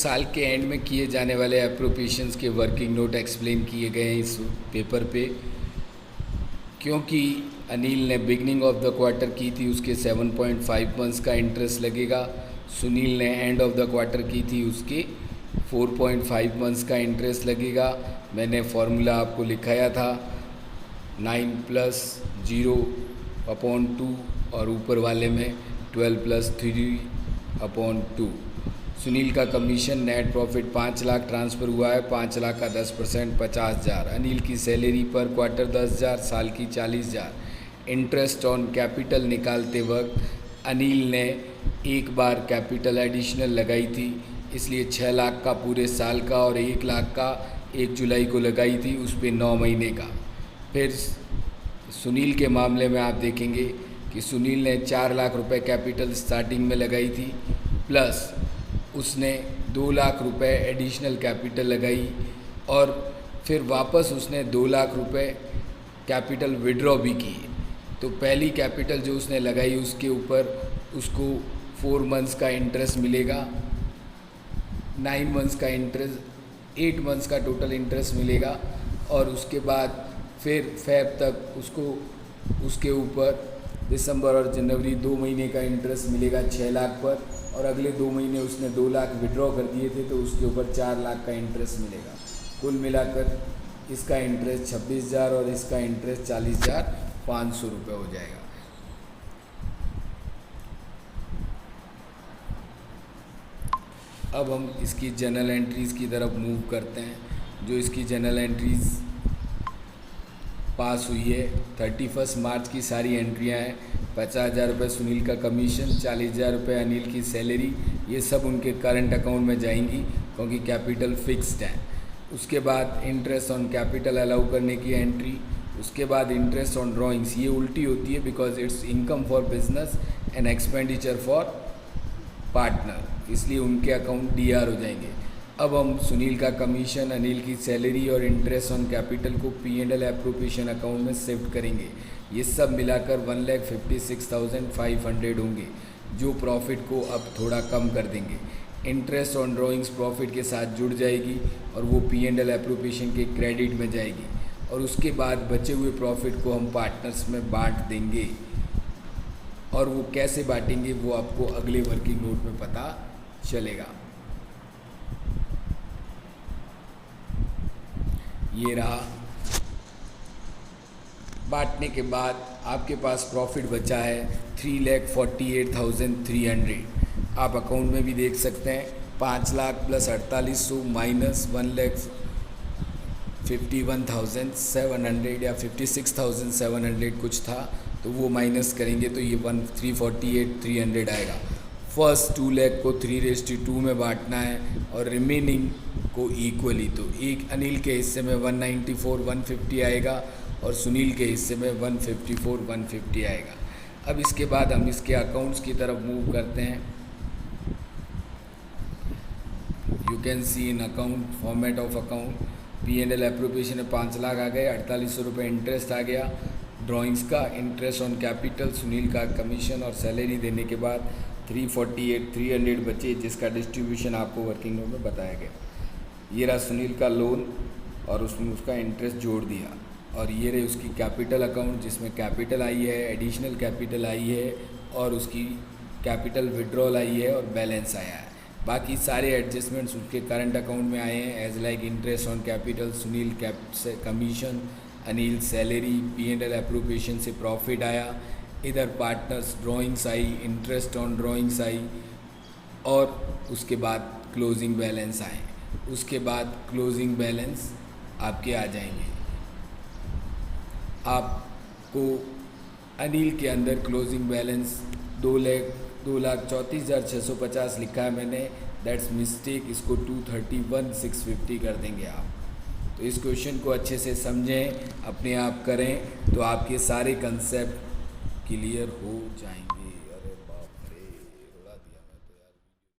साल के एंड में किए जाने वाले अप्रोप्रिएशंस के वर्किंग नोट एक्सप्लेन किए गए हैं इस पेपर पे। क्योंकि अनिल ने बिगनिंग ऑफ द क्वार्टर की थी, उसके 7.5 मंथ्स का इंटरेस्ट लगेगा। सुनील ने एंड ऑफ द क्वार्टर की थी, उसके 4.5 मंथ्स का इंटरेस्ट लगेगा। मैंने फॉर्मूला आपको लिखाया था 9 + 0/2 और ऊपर वाले में 12 + 3/2। सुनील का commission net profit 5 lakh transfer हुआ है, 5 लाख का 10% 50,000। अनिल की सैलरी पर क्वार्टर 10,000, साल की 40,000। इंटरेस्ट ऑन कैपिटल निकालते वक्त अनिल ने एक बार कैपिटल एडिशनल लगाई थी, इसलिए 6 लाख का पूरे साल का और 1 लाख का 1 जुलाई को लगाई थी, उस पर 9 महीने का। फिर सुनील के मामले में आप देखेंगे कि सुनील ने 4 लाख रुपए कैपिटल स्टार्टिंग में लगाई थी, प्लस उसने 2 लाख रुपए एडिशनल कैपिटल लगाई और फिर वापस उसने 2 लाख रुपए कैपिटल विड्रॉ भी की। तो पहली कैपिटल जो उसने लगाई उसके ऊपर उसको 4 मंथ्स का इंटरेस्ट मिलेगा, 9 मंथ्स का इंटरेस्ट, 8 मंथ्स का टोटल इंटरेस्ट मिलेगा। और उसके बाद फिर फेब तक उसको उसके ऊपर दिसंबर और जनवरी 2 महीने का इंटरेस्ट मिलेगा 6 लाख पर, और अगले 2 महीने उसने 2 लाख विड्रॉ कर दिए थे तो उसके ऊपर 4 लाख का इंटरेस्ट मिलेगा। कुल मिलाकर इसका इंटरेस्ट 26,000 और इसका इंटरेस्ट 40,500 रुपये हो जाएगा। अब हम इसकी जर्नल एंट्रीज़ की तरफ मूव करते हैं। जो इसकी जर्नल एंट्रीज़ पास हुई है 31 मार्च की सारी एंट्रियां हैं। 50,000 रुपये सुनील का कमीशन, 40,000 रुपये अनिल की सैलरी, ये सब उनके करंट अकाउंट में जाएंगी क्योंकि कैपिटल फिक्स्ड है। उसके बाद इंटरेस्ट ऑन कैपिटल अलाउ करने की एंट्री, उसके बाद इंटरेस्ट ऑन ड्राइंग्स, ये उल्टी होती है because it's income for business and expenditure for partner, इसलिए उनके अकाउंट DR हो जाएंगे। अब हम सुनील का कमीशन, अनिल की सैलरी और इंटरेस्ट ऑन कैपिटल को P&L एप्रोप्रिएशन अकाउंट में शिफ्ट करेंगे। ये सब मिलाकर 1,56,500 होंगे, जो प्रॉफिट को अब थोड़ा कम कर देंगे। इंटरेस्ट ऑन ड्राइंग्स प्रॉफिट के साथ जुड़ जाएगी और वो P&L एप्रोप्रिएशन के क्रेडिट में जाएगी, और उसके बाद बचे हुए प्रॉफिट को हम पार्टनर्स में बांट देंगे। और वो कैसे बांटेंगे वो आपको अगले वर्किंग नोट में पता चलेगा। ये रहा। बांटने के बाद आपके पास प्रॉफिट बचा है 3,48,300। आप अकाउंट में भी देख सकते हैं 5 लाख + 4800 माइनस 1,51,700 या 56,700 कुछ था, तो वो माइनस करेंगे तो ये 348,300 आएगा। फर्स्ट 2 लाख को 3:2 में बांटना है और रिमेनिंग को इक्वली, तो एक अनिल के हिस्से में 194,150 आएगा और सुनील के हिस्से में 154,150 आएगा। अब इसके बाद हम इसके अकाउंट्स की तरफ मूव करते हैं। You can see in account, format of account, P&L appropriation में 5 लाख आ गए, 4800 रुपये इंटरेस्ट आ गया ड्राइंग्स का, इंटरेस्ट ऑन कैपिटल, सुनील का कमीशन और सैलरी देने के बाद 348,300 बचे, जिसका डिस्ट्रीब्यूशन आपको वर्किंग नोट में बताया गया। ये रहा सुनील का लोन और उसमें उसका इंटरेस्ट जोड़ दिया, और ये रही उसकी कैपिटल अकाउंट जिसमें कैपिटल आई है, एडिशनल कैपिटल आई है और उसकी कैपिटल विड्रॉल आई है और बैलेंस आया है। बाकी सारे एडजस्टमेंट्स उसके करंट अकाउंट में आए हैं, as like interest on capital, Sunil commission, Anil salary, P&L appropriation से प्रॉफिट आया, इधर पार्टनर्स ड्राइंग्स आई, इंटरेस्ट ऑन ड्राइंग्स आई, और उसके बाद क्लोजिंग बैलेंस आए। उसके बाद क्लोजिंग बैलेंस आपके आ जाएंगे। आपको अनिल के अंदर क्लोजिंग बैलेंस 2,34,650 लिखा है मैंने, दैट्स मिस्टेक, इसको 231,650 कर देंगे आप। तो इस क्वेश्चन को अच्छे से समझें, अपने आप करें तो आपके सारे कंसेप्ट क्लियर हो जाएंगे।